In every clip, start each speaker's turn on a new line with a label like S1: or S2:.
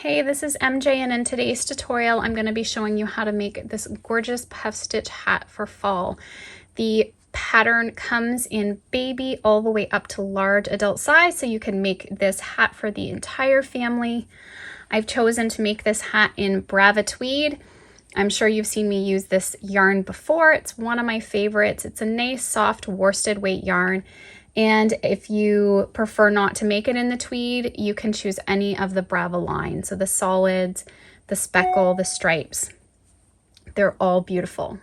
S1: Hey, this is MJ, and in today's tutorial I'm going to be showing you how to make this gorgeous puff stitch hat for fall. The pattern comes in baby all the way up to large adult size, so you can make this hat for the entire family. I've chosen to make this hat in Brava Tweed. I'm sure you've seen me use this yarn before. It's one of my favorites. It's a nice soft worsted weight yarn. And if you prefer not to make it in the tweed, you can choose any of the Brava line. So the solids, the speckle, the stripes, they're all beautiful.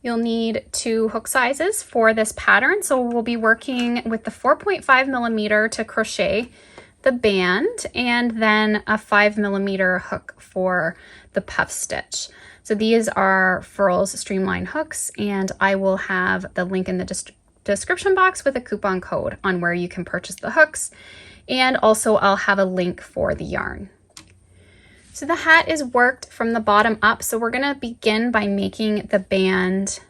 S1: You'll need 2 hook sizes for this pattern. So we'll be working with the 4.5 millimeter to crochet the band, and then a 5 millimeter hook for the puff stitch. So these are Furl's Streamline hooks, and I will have the link in the description box with a coupon code on where you can purchase the hooks, and also I'll have a link for the yarn. So the hat is worked from the bottom up, so we're going to begin by making the band.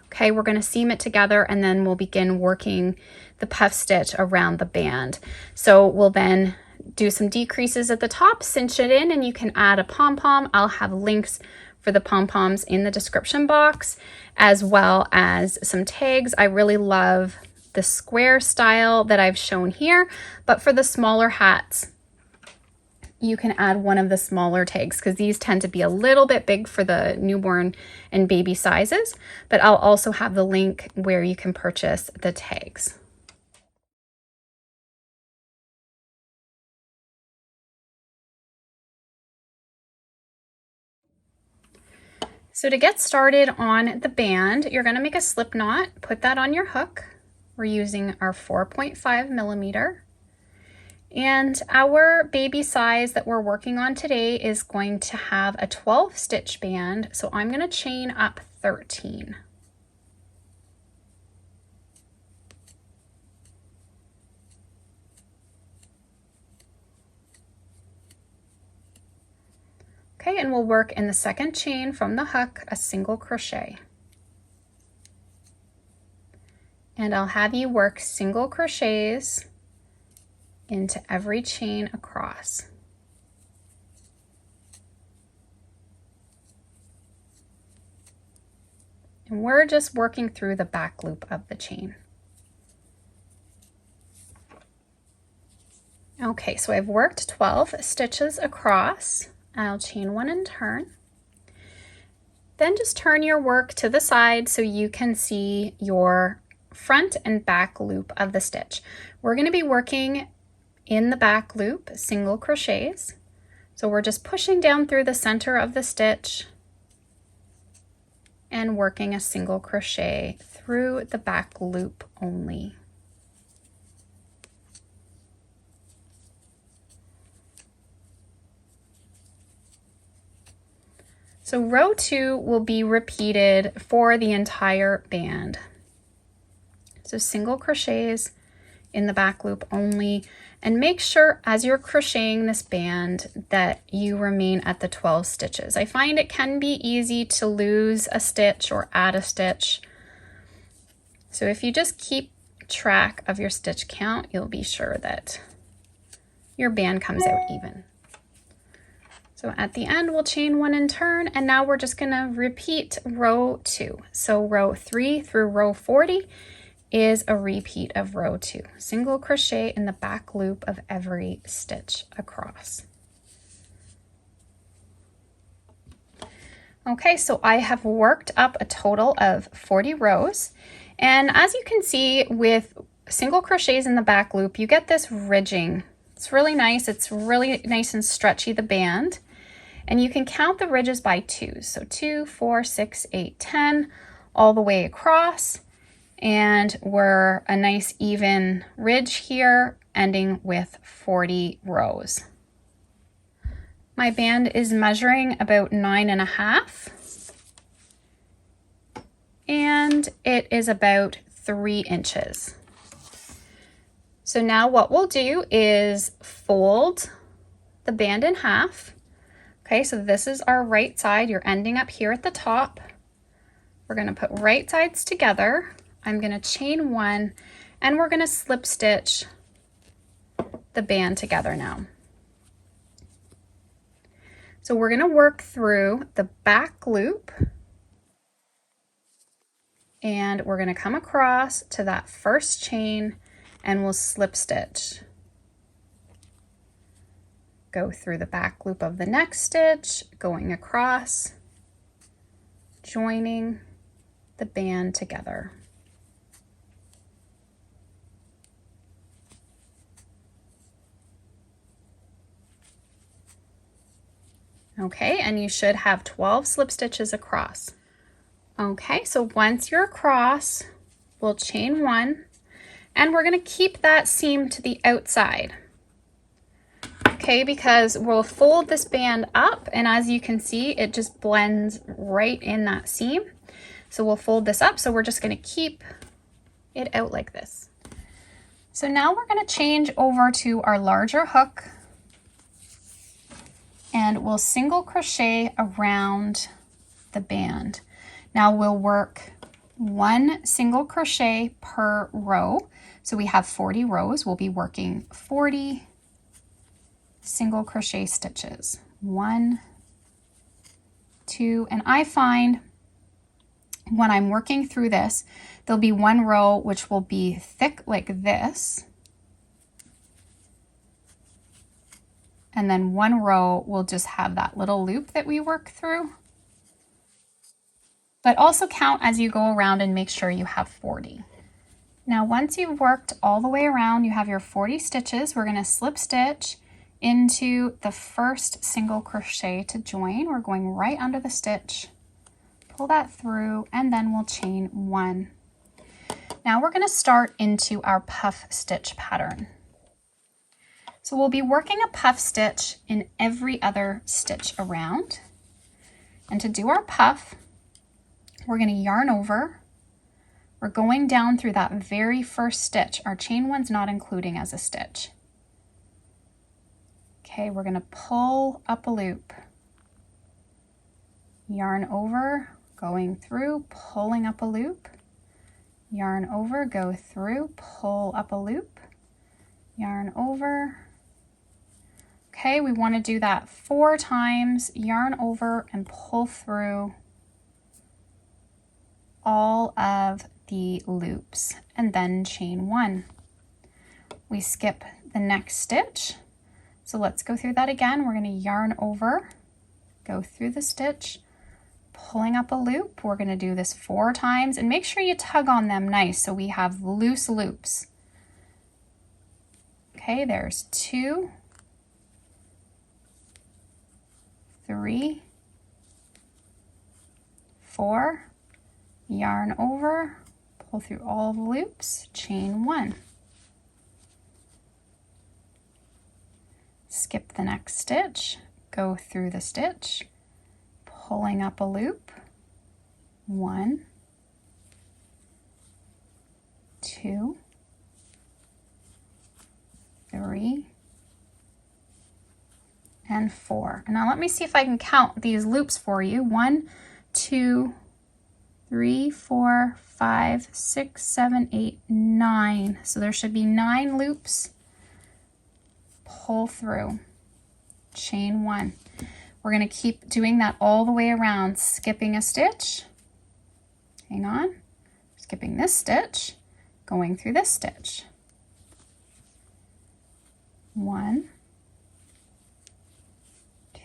S1: Okay, we're going to seam it together and then we'll begin working the puff stitch around the band. So we'll then do some decreases at the top, cinch it in, and you can add a pom-pom. I'll have links for the pom-poms in the description box, as well as some tags. I really love the square style that I've shown here, but for the smaller hats, you can add one of the smaller tags because these tend to be a little bit big for the newborn and baby sizes, but I'll also have the link where you can purchase the tags. So to get started on the band, you're going to make a slip knot, put that on your hook. We're using our 4.5 millimeter. And our baby size that we're working on today is going to have a 12 stitch band. So I'm going to chain up 13. Okay, and we'll work in the second chain from the hook a single crochet. And I'll have you work single crochets into every chain across. And we're just working through the back loop of the chain. Okay, so I've worked 12 stitches across. I'll chain 1 and turn. Then just turn your work to the side so you can see your front and back loop of the stitch. We're going to be working in the back loop single crochets. So we're just pushing down through the center of the stitch and working a single crochet through the back loop only. So row 2 will be repeated for the entire band. So single crochets in the back loop only, and make sure as you're crocheting this band that you remain at the 12 stitches. I find it can be easy to lose a stitch or add a stitch. So if you just keep track of your stitch count, you'll be sure that your band comes out even. So at the end, we'll chain 1 and turn, and now we're just gonna repeat row 2. So row 3 through row 40 is a repeat of row 2. Single crochet in the back loop of every stitch across. Okay, so I have worked up a total of 40 rows. And as you can see with single crochets in the back loop, you get this ridging. It's really nice. It's really nice and stretchy, the band. And you can count the ridges by 2. So 2, 4, 6, 8, 10, all the way across. And we're a nice even ridge here, ending with 40 rows. My band is measuring about 9.5, and it is about 3 inches. So now what we'll do is fold the band in half. Okay, so this is our right side. You're ending up here at the top. We're going to put right sides together. I'm going to chain 1, and we're going to slip stitch the band together now. So we're going to work through the back loop, and we're going to come across to that first chain and we'll slip stitch. Go through the back loop of the next stitch, going across, joining the band together. Okay, and you should have 12 slip stitches across. Okay, so once you're across, we'll chain one, and we're going to keep that seam to the outside. Okay, because we'll fold this band up, and as you can see, it just blends right in that seam. So we'll fold this up, so we're just going to keep it out like this. So now we're going to change over to our larger hook, and we'll single crochet around the band. Now we'll work 1 single crochet per row. So we have 40 rows. We'll be working 40 single crochet stitches. 1, 2, and I find when I'm working through this, there'll be one row which will be thick like this, and then one row will just have that little loop that we work through. But also count as you go around and make sure you have 40. Now once you've worked all the way around, you have your 40 stitches, we're going to slip stitch into the first single crochet to join. We're going right under the stitch, pull that through, and then we'll chain 1. Now we're going to start into our puff stitch pattern. So we'll be working a puff stitch in every other stitch around. And to do our puff, we're going to yarn over. We're going down through that very first stitch. Our chain one's not including as a stitch. Okay, we're going to pull up a loop. Yarn over, going through, pulling up a loop. Yarn over, go through, pull up a loop. Yarn over. Okay, we want to do that 4 times. Yarn over and pull through all of the loops, and then chain 1. We skip the next stitch, so let's go through that again. We're going to yarn over, go through the stitch, pulling up a loop. We're going to do this 4 times, and make sure you tug on them nice so we have loose loops. Okay, there's 2, 3, 4, yarn over, pull through all the loops, chain 1. Skip the next stitch, go through the stitch, pulling up a loop, 1, 2, 3, and 4. And now let me see if I can count these loops for you. 1, 2, 3, 4, 5, 6, 7, 8, 9. So there should be 9 loops. Pull through, chain 1. We're going to keep doing that all the way around, skipping a stitch. Hang on. Skipping this stitch, going through this stitch. 1,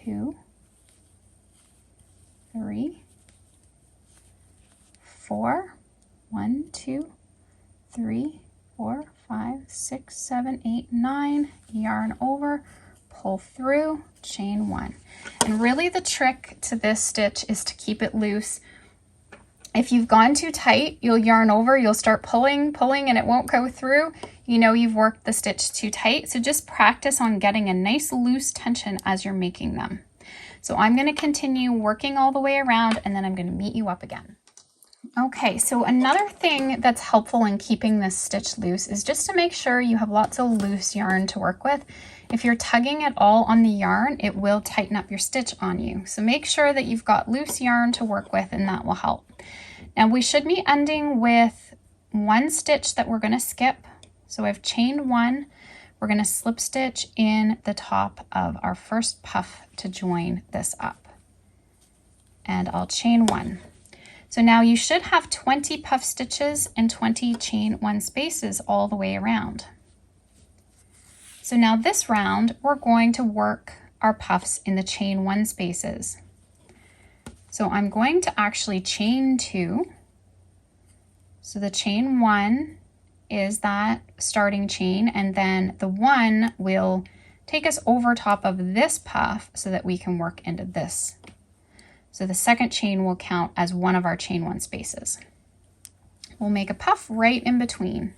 S1: 2, 3, 4, 1, 2, 3, 4, 5, 6, 7, 8, 9, yarn over, pull through, chain 1. And really the trick to this stitch is to keep it loose. If you've gone too tight, you'll yarn over, you'll start pulling, and it won't go through. You know you've worked the stitch too tight, so just practice on getting a nice loose tension as you're making them. So I'm going to continue working all the way around, and then I'm going to meet you up again. Okay, so another thing that's helpful in keeping this stitch loose is just to make sure you have lots of loose yarn to work with. If you're tugging at all on the yarn, it will tighten up your stitch on you. So make sure that you've got loose yarn to work with, and that will help. Now we should be ending with 1 stitch that we're going to skip. So I've chained 1. we're going to slip stitch in the top of our first puff to join this up. And I'll chain 1. So now you should have 20 puff stitches and 20 chain 1 spaces all the way around. So now this round, we're going to work our puffs in the chain 1 spaces. So I'm going to actually chain 2. So the chain 1 is that starting chain, and then the 1 will take us over top of this puff so that we can work into this. So the second chain will count as one of our chain 1 spaces. We'll make a puff right in between.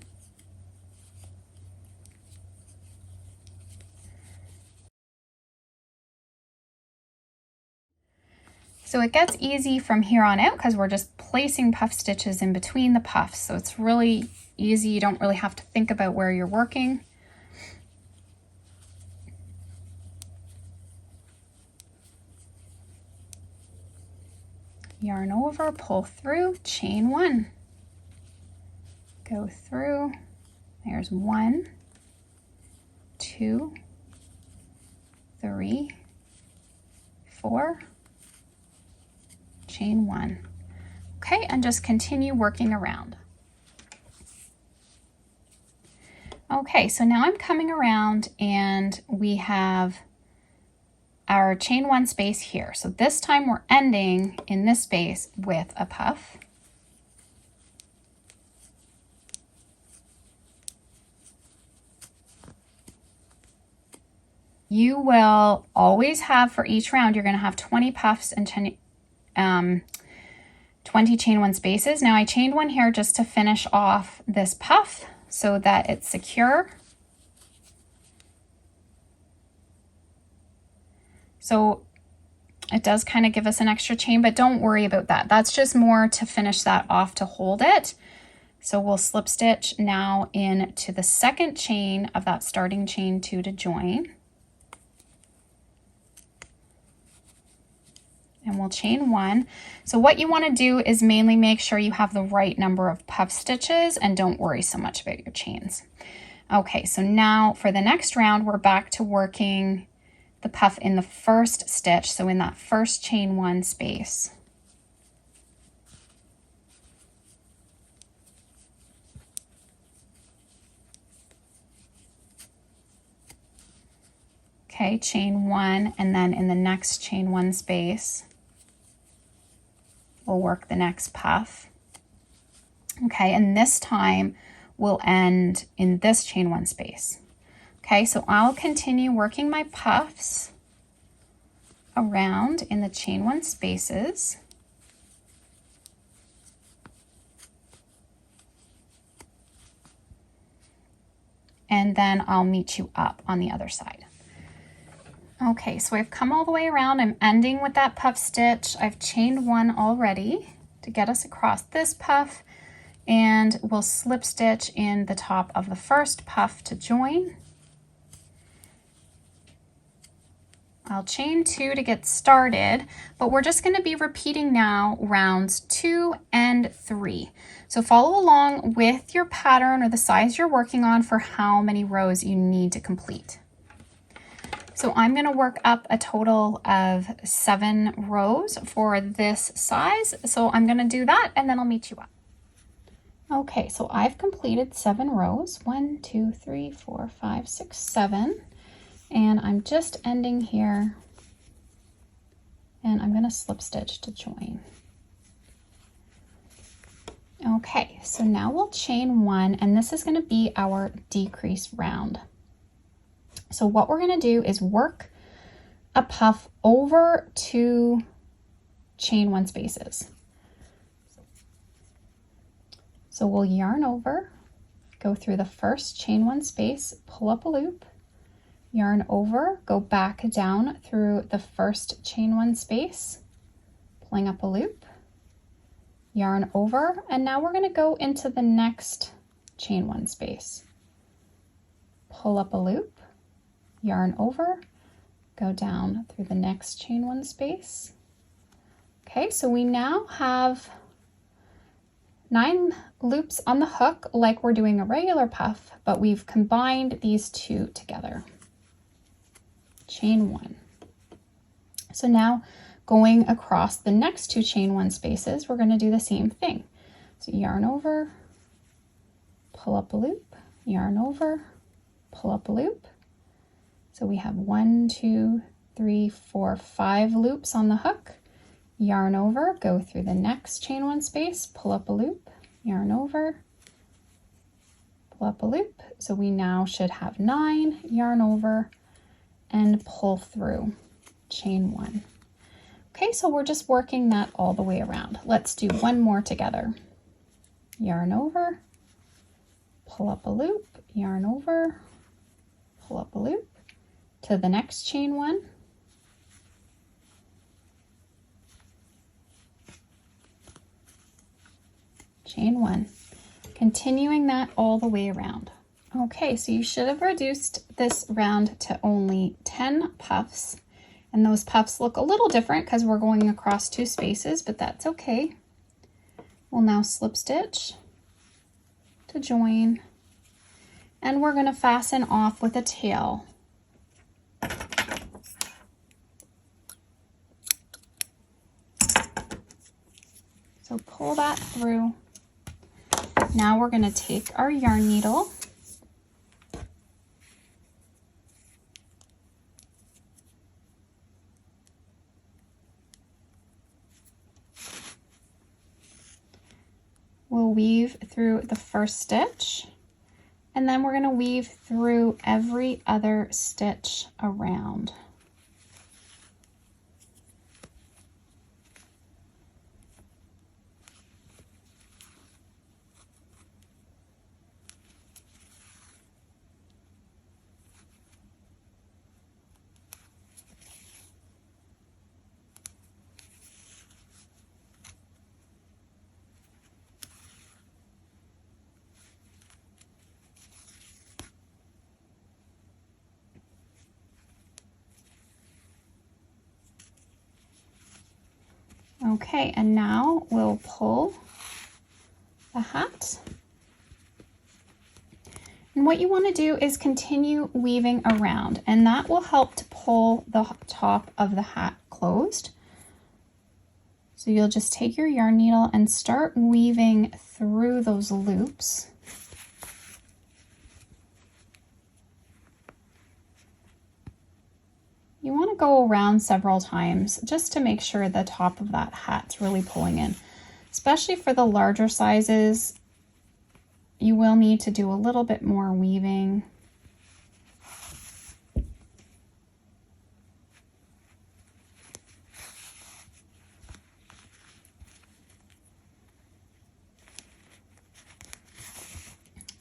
S1: So it gets easy from here on out because we're just placing puff stitches in between the puffs. So it's really easy. You don't really have to think about where you're working. Yarn over, pull through, chain 1. Go through, there's 1, 2, 3, 4, chain 1. Okay, and just continue working around. Okay, so now I'm coming around and we have our chain 1 space here. So this time we're ending in this space with a puff. You will always have, for each round, you're going to have 20 puffs and 20 chain 1 spaces. Now I chained 1 here just to finish off this puff so that it's secure. So it does kind of give us an extra chain, but don't worry about that. That's just more to finish that off to hold it. So we'll slip stitch now into the second chain of that starting chain 2 to join. And we'll chain 1. So what you want to do is mainly make sure you have the right number of puff stitches and don't worry so much about your chains. Okay, so now for the next round, we're back to working the puff in the first stitch, so in that first chain 1 space. Okay, chain 1, and then in the next chain 1 space, we'll work the next puff. Okay, and this time we'll end in this chain 1 space. Okay, so I'll continue working my puffs around in the chain 1 spaces. And then I'll meet you up on the other side. Okay, so I've come all the way around. I'm ending with that puff stitch. I've chained 1 already to get us across this puff, and we'll slip stitch in the top of the first puff to join. I'll chain 2 to get started, but we're just going to be repeating now rounds 2 and 3. So follow along with your pattern or the size you're working on for how many rows you need to complete. So I'm going to work up a total of 7 rows for this size. So I'm going to do that and then I'll meet you up. Okay, so I've completed 7 rows. 1, 2, 3, 4, 5, 6, 7. And I'm just ending here and I'm going to slip stitch to join. Okay, so now we'll chain 1, and this is going to be our decrease round. So what we're going to do is work a puff over 2 chain 1 spaces. So we'll yarn over, go through the first chain 1 space, pull up a loop, yarn over, go back down through the first chain 1 space, pulling up a loop, yarn over, and now we're going to go into the next chain 1 space. Pull up a loop, yarn over, go down through the next chain 1 space. Okay, so we now have 9 loops on the hook like we're doing a regular puff, but we've combined these two together. Chain 1. So now going across the next 2 chain 1 spaces, we're going to do the same thing. So yarn over, pull up a loop, yarn over, pull up a loop. So we have 1, 2, 3, 4, 5 loops on the hook. Yarn over, go through the next chain 1 space, pull up a loop, yarn over, pull up a loop. So we now should have 9, yarn over, and pull through chain 1. Okay, so we're just working that all the way around. Let's do one more together. Yarn over, pull up a loop, yarn over, pull up a loop to the next chain 1. Chain 1, continuing that all the way around. Okay, so you should have reduced this round to only 10 puffs, and those puffs look a little different because we're going across 2 spaces, but that's okay. We'll now slip stitch to join, and we're going to fasten off with a tail. So pull that through. Now we're going to take our yarn needle we'll weave through the first stitch, and then we're going to weave through every other stitch around. Okay, and now we'll pull the hat. And what you want to do is continue weaving around, and that will help to pull the top of the hat closed. So you'll just take your yarn needle and start weaving through those loops. You want to go around several times just to make sure the top of that hat's really pulling in. Especially for the larger sizes, you will need to do a little bit more weaving.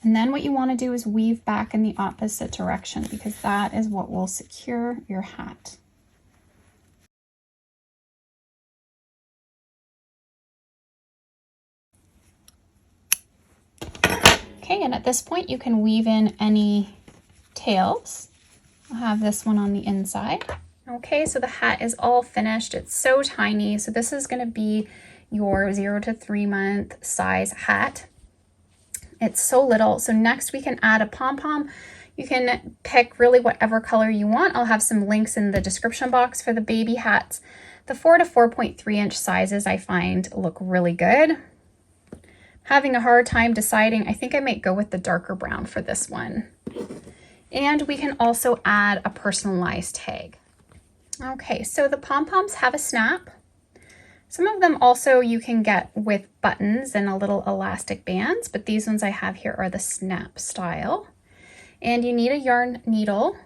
S1: And then what you want to do is weave back in the opposite direction, because that is what will secure your hat. Okay, and at this point you can weave in any tails. I'll have this one on the inside. Okay, so the hat is all finished. It's so tiny. So this is going to be your 0 to 3 month size hat. It's so little. So next we can add a pom-pom. You can pick really whatever color you want. I'll have some links in the description box for the baby hats. The 4 to 4.3 inch sizes I find look really good. Having a hard time deciding. I think I might go with the darker brown for this one. And we can also add a personalized tag. Okay, so the pom-poms have a snap. Some of them also you can get with buttons and a little elastic bands, but these ones I have here are the snap style. And you need a yarn needle,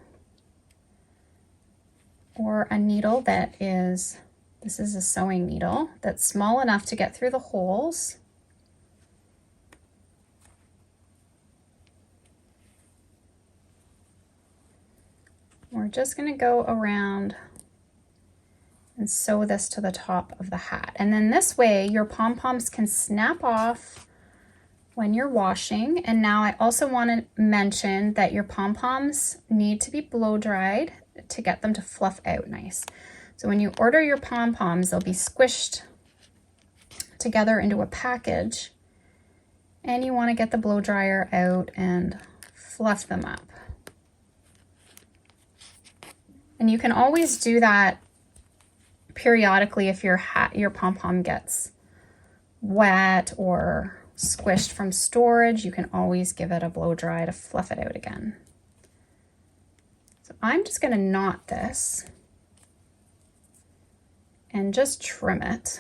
S1: or a needle that is, this is a sewing needle, that's small enough to get through the holes. We're just going to go around and sew this to the top of the hat. And then this way your pom-poms can snap off when you're washing. And now I also want to mention that your pom-poms need to be blow dried to get them to fluff out nice. So when you order your pom-poms, they'll be squished together into a package, And you want to get the blow dryer out and fluff them up. And you can always do that periodically if your pom-pom gets wet or squished from storage. You can always give it a blow dry to fluff it out again. So I'm just going to knot this and just trim it.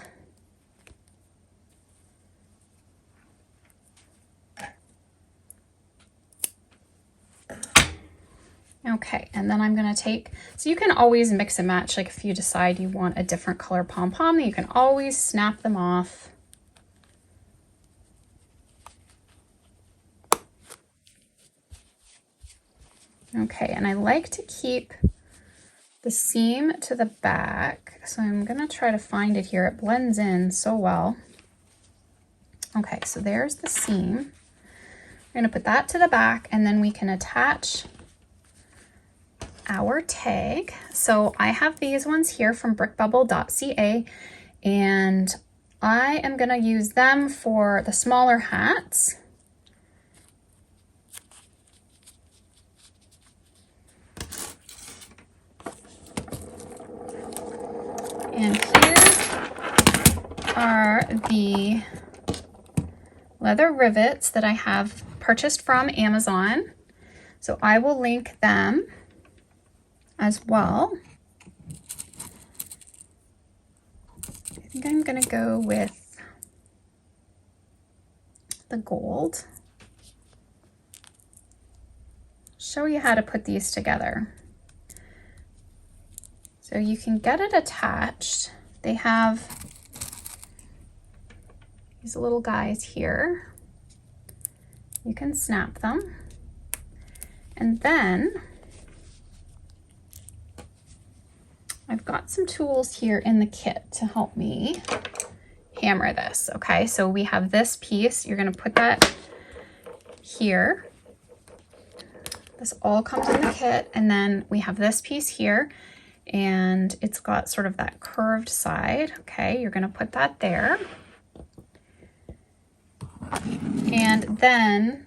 S1: Okay, and then I'm going to take, so you can always mix and match, like if you decide you want a different color pom-pom, you can always snap them off. Okay, and I like to keep the seam to the back, so I'm going to try to find it here. It blends in so well. Okay, so there's the seam. We're going to put that to the back, and then we can attach our tag. So I have these ones here from brickbubble.ca, and I am going to use them for the smaller hats. And here are the leather rivets that I have purchased from Amazon. So I will link them as well. I think I'm going to go with the gold. Show you how to put these together. So you can get it attached. They have these little guys here. You can snap them. And then I've got some tools here in the kit to help me hammer this. Okay, so we have this piece. You're going to put that here. This all comes in the kit. And then we have this piece here, and it's got sort of that curved side. Okay, you're going to put that there. And then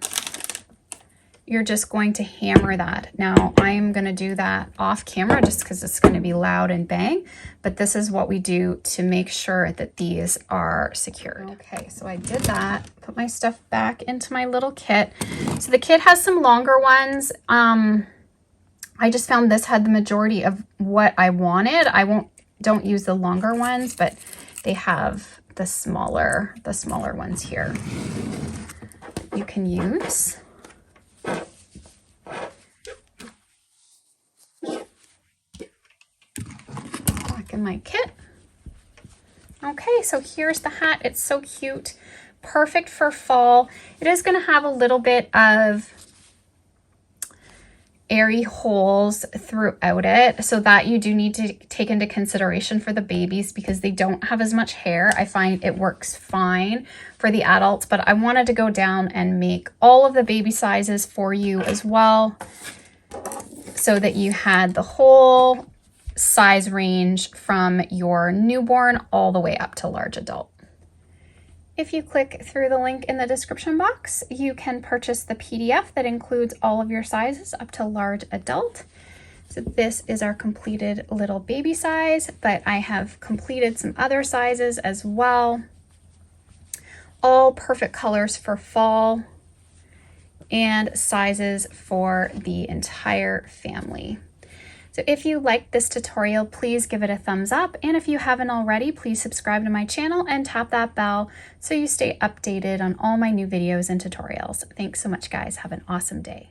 S1: you're just going to hammer that. Now I'm going to do that off camera just because it's going to be loud and bang, but this is what we do to make sure that these are secured. Okay, so I did that, put my stuff back into my little kit. So the kit has some longer ones. I just found this had the majority of what I wanted. Don't use the longer ones, but they have the smaller ones here you can use. Back in my kit. Okay, so here's the hat. It's so cute. Perfect for fall. It is going to have a little bit of airy holes throughout it, so that you do need to take into consideration for the babies because they don't have as much hair. I find it works fine for the adults, but I wanted to go down and make all of the baby sizes for you as well, so that you had the whole size range from your newborn all the way up to large adult. If you click through the link in the description box, you can purchase the PDF that includes all of your sizes up to large adult. So this is our completed little baby size, but I have completed some other sizes as well. All perfect colors for fall and sizes for the entire family. So if you liked this tutorial, please give it a thumbs up. And if you haven't already, please subscribe to my channel and tap that bell so you stay updated on all my new videos and tutorials. Thanks so much, guys. Have an awesome day.